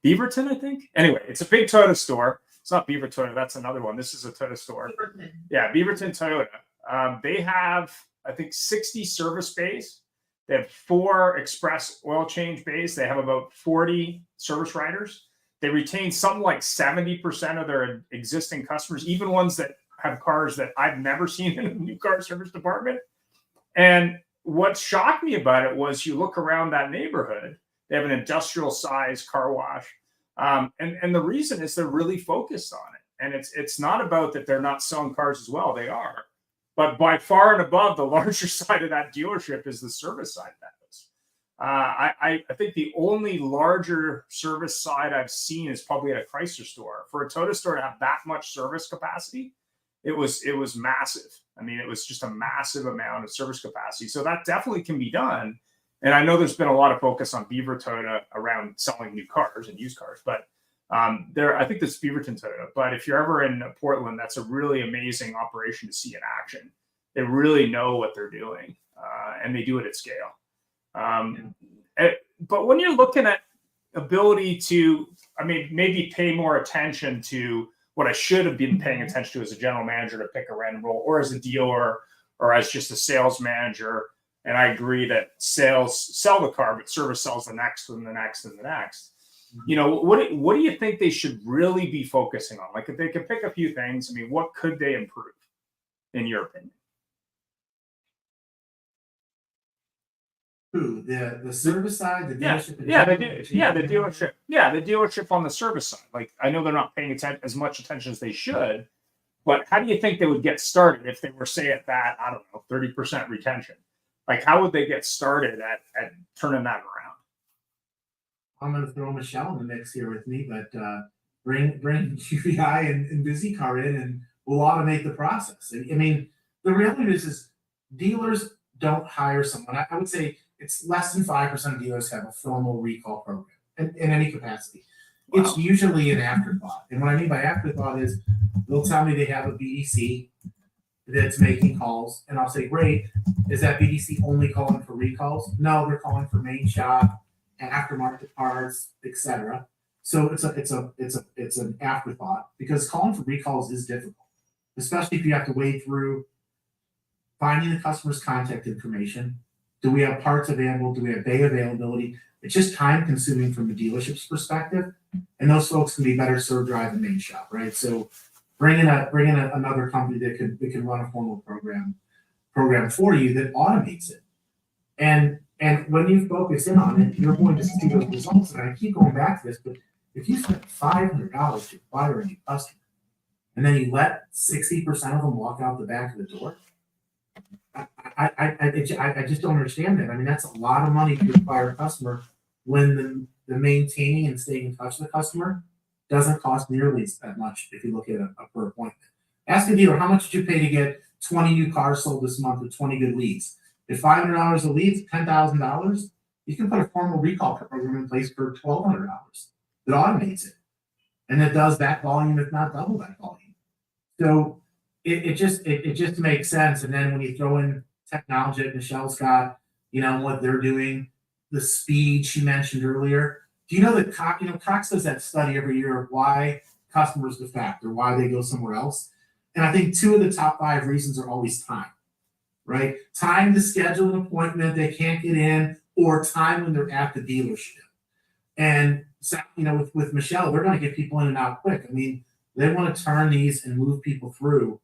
Beaverton, I think. Anyway, it's a big Toyota store. It's not Beaver Toyota. That's another one. This is a Toyota store. Beaverton. Yeah, Beaverton Toyota. They have, I think, 60 service bays. They have 4 express oil change bays. They have about 40 service riders. They retain something like 70% of their existing customers, even ones that have cars that I've never seen in a new car service department. And what shocked me about it was you look around that neighborhood, they have an industrial size car wash. And the reason is they're really focused on it. And it's not about that they're not selling cars as well. They are. But by far and above, the larger side of that dealership is the service side of that. I think the only larger service side I've seen is probably at a Chrysler store. For a Toyota store to have that much service capacity, it was massive. I mean, it was just a massive amount of service capacity. So that definitely can be done. And I know there's been a lot of focus on Beaver Toyota around selling new cars and used cars, but I think this Beaverton Toyota. But if you're ever in Portland, that's a really amazing operation to see in action. They really know what they're doing, and they do it at scale. But when you're looking at ability to, maybe pay more attention to what I should have been paying attention to as a general manager to pick a random role, or as a dealer, or as just a sales manager. And I agree that sales sell the car, but service sells the next and the next and the next. What do you think they should really be focusing on? Like, if they could pick a few things, what could they improve, in your opinion? Who? The service side, the dealership? The dealership on the service side. Like, I know they're not paying as much attention as they should, but how do you think they would get started if they were, say, at that, 30% retention? Like, how would they get started at turning that around? I'm going to throw Michelle in the mix here with me, but bring UVEYE and BizzyCar in, and we'll automate the process. The reality is dealers don't hire someone. I would say it's less than 5% of dealers have a formal recall program in any capacity. Wow. It's usually an afterthought. And what I mean by afterthought is they'll tell me they have a BDC, that's making calls, and I'll say, great, is that BDC only calling for recalls? No, they're calling for main shop, aftermarket parts, etc. So it's an afterthought, because calling for recalls is difficult, especially if you have to wade through finding the customer's contact information. Do we have parts available? Do we have bay availability? It's just time consuming from the dealership's perspective, and those folks can be better served driving main shop, right? So bring in another company that can run a formal program for you that automates it. And when you focus in on it, you're going to see those results. And I keep going back to this, but if you spend $500 to acquire a new customer, and then you let 60% of them walk out the back of the door, I just don't understand that. I mean, that's a lot of money to acquire a customer when the maintaining and staying in touch with the customer doesn't cost nearly that much if you look at a per appointment. Ask a dealer, how much did you pay to get 20 new cars sold this month with 20 good leads? If $500 a lead, $10,000, you can put a formal recall program in place for $1,200 that automates it. And it does that volume, if not double that volume. So it just makes sense. And then when you throw in technology that Michelle's got, what they're doing, the speed she mentioned earlier. Do you know that Cox does that study every year of why customers defect or why they go somewhere else? And I think 2 of the top 5 reasons are always time, right? Time to schedule an appointment they can't get in, or time when they're at the dealership. And so, with Michelle, they're going to get people in and out quick. I mean, they want to turn these and move people through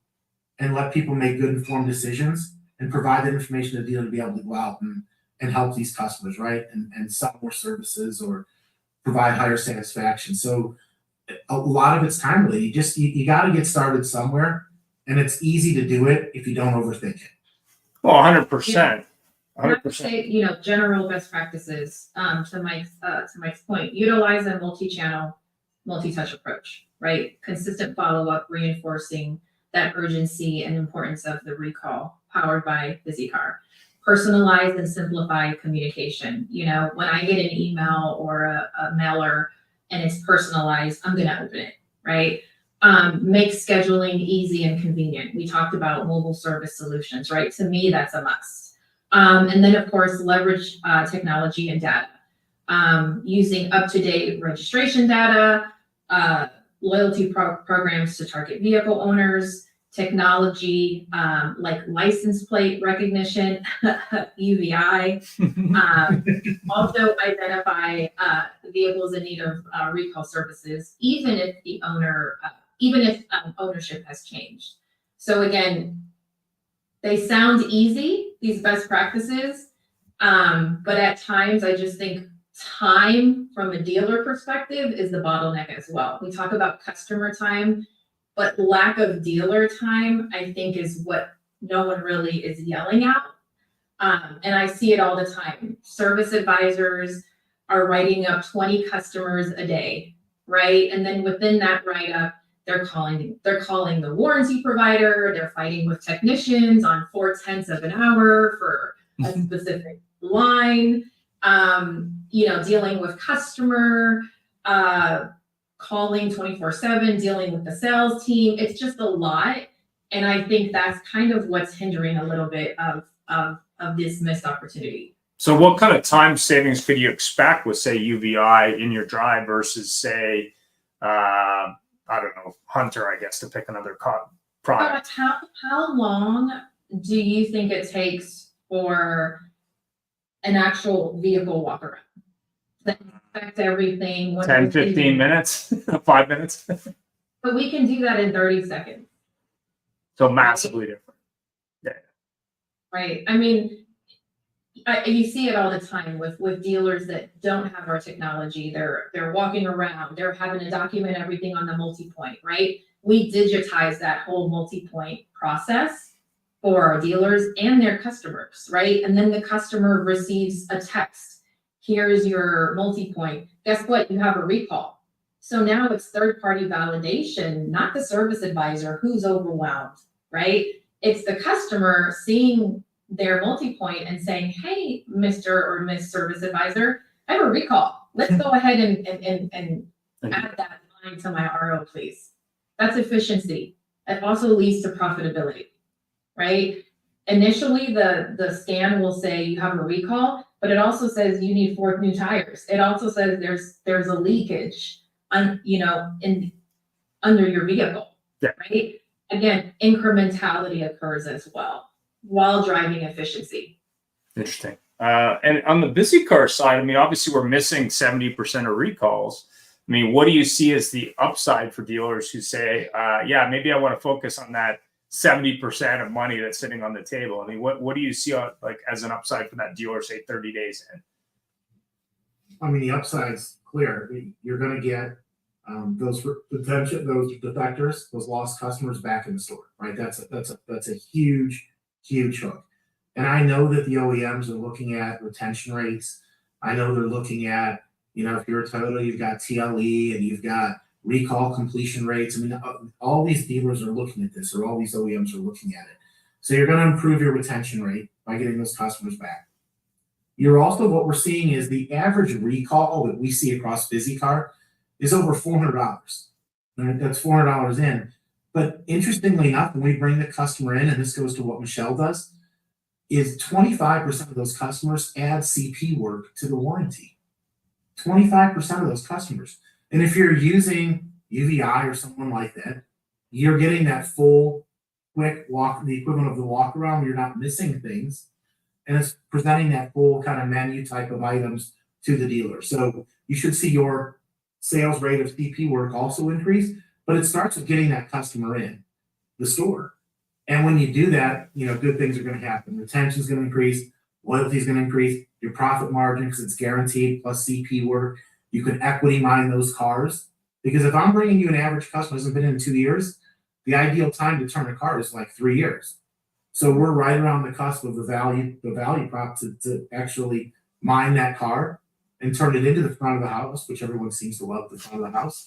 and let people make good informed decisions and provide that information to the dealer to be able to go out and help these customers, right? And sell more services or provide higher satisfaction. So a lot of it's time related. You got to get started somewhere, and it's easy to do it if you don't overthink it. Well, 100%. I would say, general best practices, to Mike's point, utilize a multi-channel, multi-touch approach, right? Consistent follow-up, reinforcing that urgency and importance of the recall, powered by BizzyCar. Personalize and simplify communication. When I get an email or a mailer and it's personalized, I'm going to open it, right? Make scheduling easy and convenient. We talked about mobile service solutions, right? To me, that's a must. And then, of course, leverage technology and data. Using up-to-date registration data, loyalty programs to target vehicle owners, technology like license plate recognition, UVEYE. Also identify vehicles in need of recall services, even if ownership has changed. So again, they sound easy, these best practices, but at times I just think time from a dealer perspective is the bottleneck as well. We talk about customer time, but lack of dealer time, I think, is what no one really is yelling at. And I see it all the time. Service advisors are writing up 20 customers a day, right? And then within that write-up, they're calling the warranty provider, they're fighting with technicians on 4/10 of an hour for a specific line, dealing with customer, calling 24/7, dealing with the sales team. It's just a lot. And I think that's kind of what's hindering a little bit of this missed opportunity. So what kind of time savings could you expect with, say, UVEYE in your drive versus, say, I don't know, Hunter, I guess, to pick another product? How long do you think it takes for an actual vehicle walk around? That affects everything. 10, 15 minutes, 5 minutes. But we can do that in 30 seconds. So massively different. Yeah. Right. I mean, you see it all the time with dealers that don't have our technology. They're walking around, they're having to document everything on the multi-point, right? We digitize that whole multi-point process for our dealers and their customers, right? And then the customer receives a text. Here's your multi-point. Guess what? You have a recall. So now it's third-party validation, not the service advisor who's overwhelmed, right? It's the customer seeing their multi-point and saying, hey, Mr. or Miss Service Advisor, I have a recall. Let's go ahead and add that line to my RO, please. That's efficiency. It also leads to profitability. right? Initially, the scan will say you have a recall, but it also says you need 4 new tires. It also says there's a leakage under your vehicle, Yeah. right? Again, incrementality occurs as well while driving efficiency. Interesting. And on the BizzyCar side, I mean, obviously we're missing 70% of recalls. I mean, what do you see as the upside for dealers who say, yeah, maybe I want to focus on that 70% of money that's sitting on the table? I mean, what do you see like as an upside for that dealer, say 30 days in? I mean, the upside's clear. You're going to get those defectors, those lost customers back in the store, right? That's a huge hook. And I know that the OEMs are looking at retention rates. I know they're looking at, if you're a Toyota, you've got TLE and you've got recall completion rates. I mean, all these dealers are looking at this, or all these OEMs are looking at it. So you're going to improve your retention rate by getting those customers back. You're also, what we're seeing is the average recall that we see across BizzyCar is over $400. Right? That's $400 in. But interestingly enough, when we bring the customer in, and this goes to what Michelle does, is 25% of those customers add CP work to the warranty. 25% of those customers. And if you're using UVEYE or someone like that, you're getting that full quick walk, the equivalent of the walk around, you're not missing things. And it's presenting that full kind of menu type of items to the dealer. So you should see your sales rate of CP work also increase, but it starts with getting that customer in the store. And when you do that, good things are going to happen. Retention is going to increase, loyalty is going to increase, your profit margin, because it's guaranteed, plus CP work. You can equity mine those cars. Because if I'm bringing you an average customer who hasn't been in 2 years, the ideal time to turn a car is like 3 years. So we're right around the cusp of the value prop to actually mine that car and turn it into the front of the house, which everyone seems to love, the front of the house.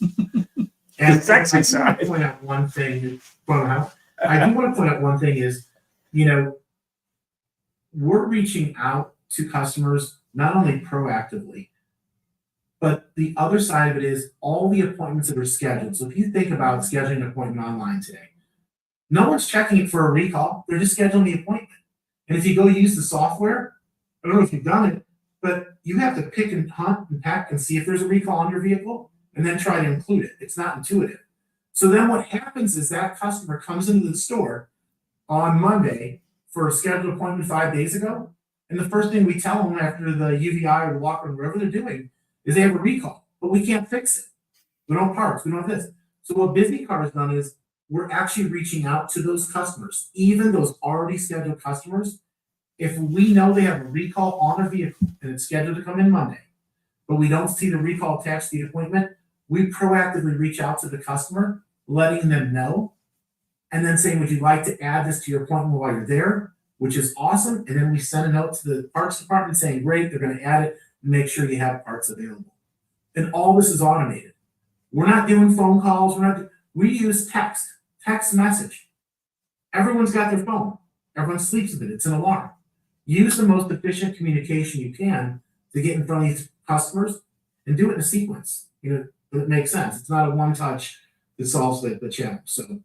And The sexy I side. do want to point out one thing, front of the house. I do want to point out one thing is, we're reaching out to customers not only proactively, but the other side of it is all the appointments that are scheduled. So if you think about scheduling an appointment online today, no one's checking it for a recall. They're just scheduling the appointment. And if you go use the software, I don't know if you've done it, but you have to pick and hunt and pack and see if there's a recall on your vehicle and then try to include it. It's not intuitive. So then what happens is that customer comes into the store on Monday for a scheduled appointment 5 days ago. And the first thing we tell them after the UVEYE or the walk around, whatever they're doing, is they have a recall, but we can't fix it. We don't have parts, we don't have this. So what BizzyCar has done is we're actually reaching out to those customers, even those already scheduled customers. If we know they have a recall on a vehicle and it's scheduled to come in Monday, but we don't see the recall attached to the appointment, we proactively reach out to the customer, letting them know, and then saying, would you like to add this to your appointment while you're there, which is awesome. And then we send a note to the parts department saying, great, they're going to add it and make sure you have parts available. And all this is automated. We're not doing phone calls. We use text message. Everyone's got their phone. Everyone sleeps with it. It's an alarm. Use the most efficient communication you can to get in front of these customers and do it in a sequence. It makes sense. It's not a one-touch that solves the challenge. So,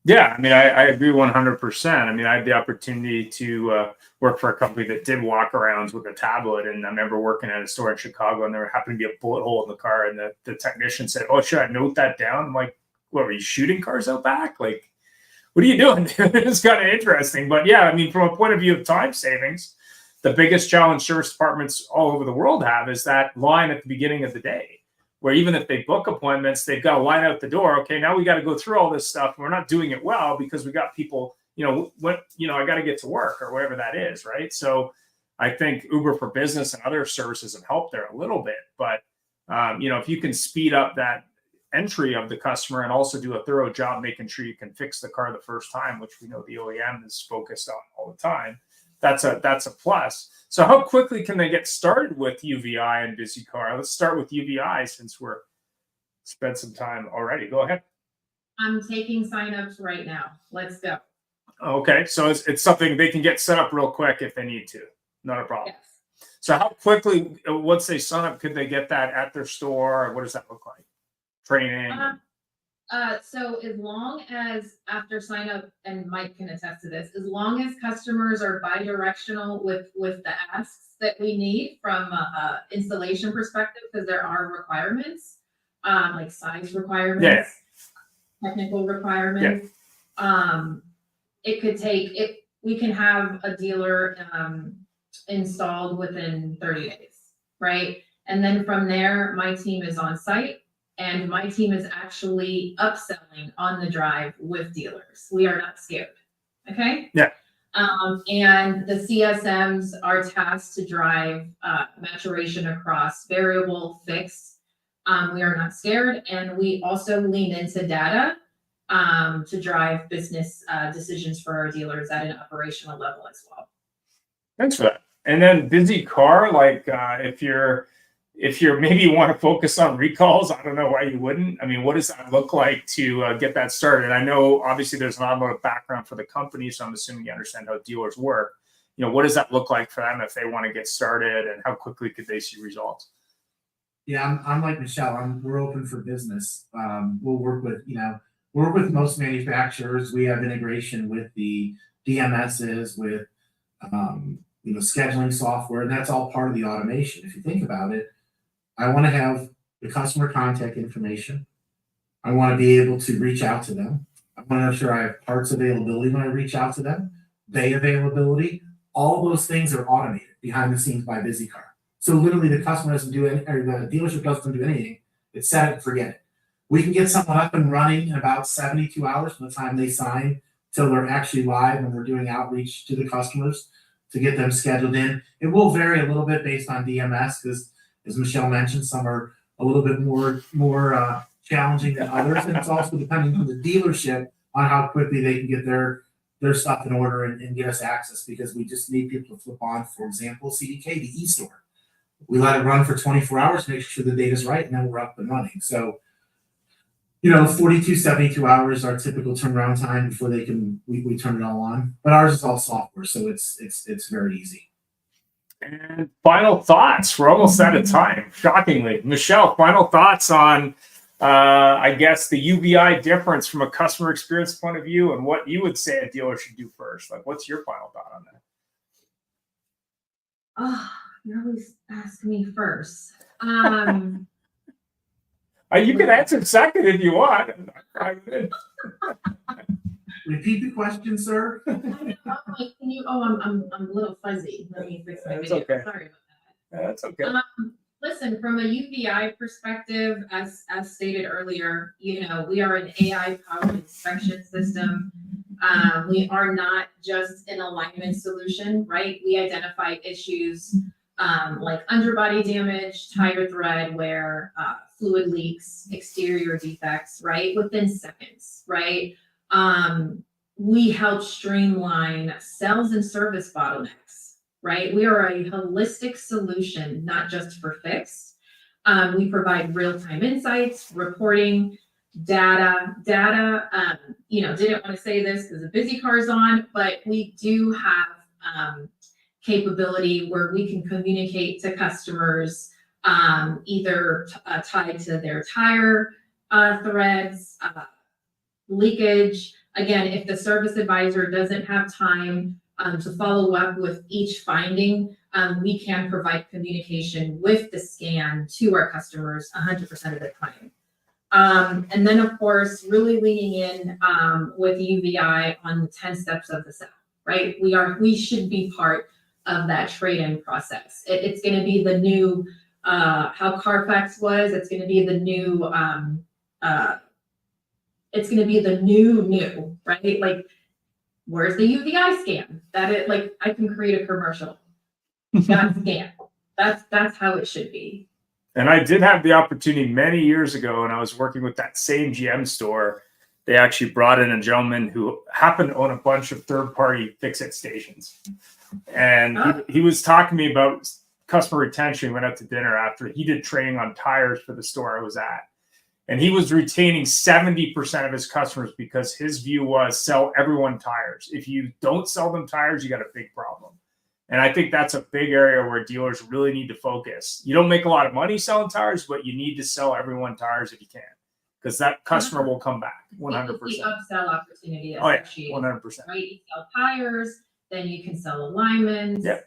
yeah, I mean, I agree 100%. I mean, I had the opportunity to work for a company that did walk-arounds with a tablet, and I remember working at a store in Chicago, and there happened to be a bullet hole in the car, and the technician said, "Oh, should I note that down?" I'm like, "What, were you shooting cars out back? Like, what are you doing?" It's kind of interesting, but yeah, I mean, from a point of view of time savings, the biggest challenge service departments all over the world have is that line at the beginning of the day, where even if they book appointments, they've got to line out the door. Okay, now we got to go through all this stuff. We're not doing it well because we got people, I got to get to work or whatever that is, right? So I think Uber for Business and other services have helped there a little bit. But, if you can speed up that entry of the customer and also do a thorough job making sure you can fix the car the first time, which we know the OEM is focused on all the time, that's a plus. So how quickly can they get started with UVEYE and BizzyCar? Let's start with UVEYE since we're spent some time already. Go ahead. I'm taking signups right now. Let's go. Okay, so it's something they can get set up real quick if they need to. Not a problem. Yes. So how quickly, once they sign up, could they get that at their store? Or what does that look like? Training? So as long as after sign up, and Mike can attest to this, as long as customers are bi-directional with the asks that we need from a installation perspective, because there are requirements, like size requirements, technical requirements. It could take it. We can have a dealer installed within 30 days, right? And then from there, my team is on site. And my team is actually upselling on the drive with dealers. We are not scared. Okay? Yeah. And the CSMs are tasked to drive maturation across variable, fixed. We are not scared. And we also lean into data to drive business decisions for our dealers at an operational level as well. Thanks for that. And then BizzyCar, like if you're maybe want to focus on recalls, I don't know why you wouldn't. I mean, what does that look like to get that started? I know obviously there's an automotive background for the company, so I'm assuming you understand how dealers work. You know, what does that look like for them if they want to get started, and how quickly could they see results? Yeah, I'm like Michelle. We're open for business. We'll work with most manufacturers. We have integration with the DMSs, with scheduling software, and that's all part of the automation. If you think about it, I want to have the customer contact information. I want to be able to reach out to them. I want to make sure I have parts availability when I reach out to them, bay availability. All those things are automated behind the scenes by BizzyCar. So literally the customer doesn't do any, or the dealership doesn't do anything. It's set it and forget it. We can get someone up and running in about 72 hours from the time they sign till they're actually live and we're doing outreach to the customers to get them scheduled in. It will vary a little bit based on DMS because, as Michelle mentioned, some are a little bit more challenging than others, and it's also depending on the dealership on how quickly they can get their stuff in order and get us access, because we just need people to flip on, for example, CDK, the e-store. We let it run for 24 hours to make sure the data's right, and then we're up and running. So, 42, 72 hours are typical turnaround time before we turn it all on. But ours is all software, so it's very easy. And final thoughts. We're almost out of time, shockingly. Michelle, final thoughts on, I guess, the UVEYE difference from a customer experience point of view, and what you would say a dealer should do first. Like, what's your final thought on that? Oh, you're always asking me first. You can answer second if you want. Repeat the question, sir. I'm a little fuzzy. Let me fix my That's video. okay. Sorry about that. That's okay. Listen, from a UVEYE perspective, as stated earlier, we are an AI-powered inspection system. We are not just an alignment solution, right? We identify issues like underbody damage, tire thread wear, fluid leaks, exterior defects, right? Within seconds, right? We help streamline sales and service bottlenecks, right? We are a holistic solution, not just for fixed. We provide real-time insights, reporting, data. Didn't want to say this because the BizzyCar is on, but we do have capability where we can communicate to customers either tied to their tire threads, leakage. Again, if the service advisor doesn't have time to follow up with each finding, we can provide communication with the scan to our customers 100% of the time. And then, of course, really leaning in with UVEYE on the 10 steps of the sale, right? We should be part of that trade-in process. It's going to be the new, how Carfax was. It's going to be the new, new, right? Like, where's the UVEYE scan? I can create a commercial. Got scan. That's how it should be. And I did have the opportunity many years ago when I was working with that same GM store. They actually brought in a gentleman who happened to own a bunch of third-party fix-it stations. And he was talking to me about customer retention. We went out to dinner after. He did training on tires for the store I was at. And he was retaining 70% of his customers because his view was sell everyone tires. If you don't sell them tires, you got a big problem. And I think that's a big area where dealers really need to focus. You don't make a lot of money selling tires, but you need to sell everyone tires if you can. because that customer will come back 100%. The upsell opportunity Oh, yeah, associated, 100%. right? You sell tires, then you can sell alignments, Yep.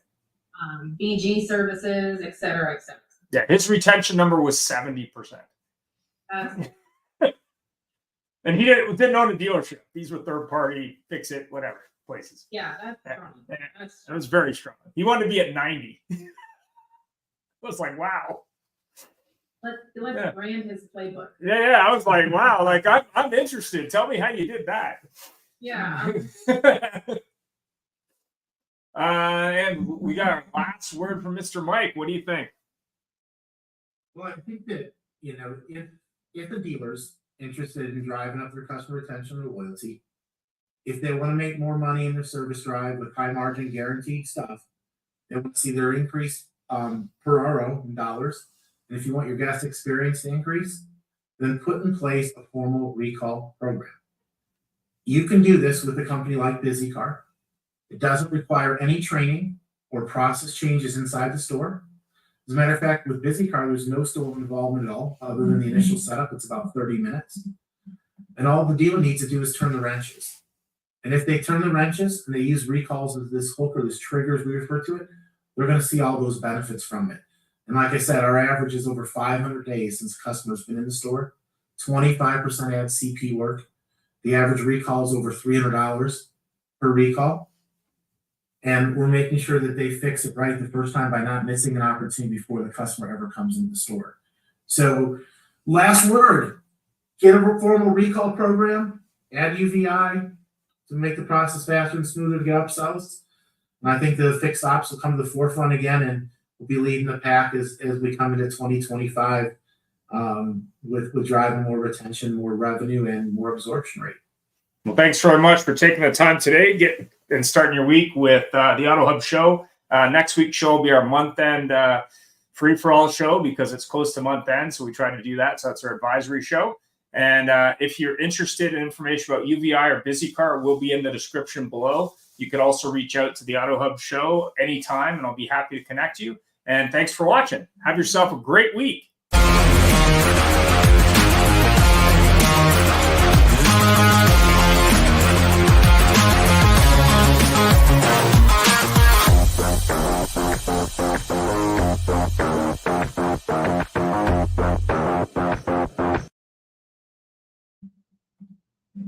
BG services, et cetera, et cetera. Yeah, his retention number was 70%. And he didn't own a dealership. These were third party, fix it, whatever places. Yeah, that's Yeah. strong. Yeah. That's It was very strong. He wanted to be at 90. I was like, wow. Let's Yeah. brand his playbook. Yeah. I was like, wow. Like, I'm interested. Tell me how you did that. Yeah. And we got our last word from Mr. Mike. What do you think? Well, I think that, if the dealer's interested in driving up their customer retention or loyalty, if they want to make more money in their service drive with high margin guaranteed stuff, they want to see their increase per RO in dollars. And if you want your guest experience to increase, then put in place a formal recall program. You can do this with a company like BizzyCar. It doesn't require any training or process changes inside the store. As a matter of fact, with BizzyCar, there's no store involvement at all, other than the initial setup. It's about 30 minutes. And all the dealer needs to do is turn the wrenches. And if they turn the wrenches and they use recalls as this hook or this trigger, as we refer to it, they're going to see all those benefits from it. And like I said, our average is over 500 days since the customer's been in the store. 25% add CP work. The average recall is over $300 per recall. And we're making sure that they fix it right the first time by not missing an opportunity before the customer ever comes into the store. So last word, get a formal recall program, add UVEYE to make the process faster and smoother to get upsells. And I think the fixed ops will come to the forefront again, and we'll be leading the pack as we come into 2025 with driving more retention, more revenue, and more absorption rate. Well, thanks very much for taking the time today and starting your week with the AutoHub show. Next week's show will be our month-end free-for-all show because it's close to month-end, so we try to do that. So that's our advisory show. And if you're interested in information about UVEYE or BizzyCar, it will be in the description below. You could also reach out to the AutoHub show anytime, and I'll be happy to connect you. And thanks for watching. Have yourself a great week.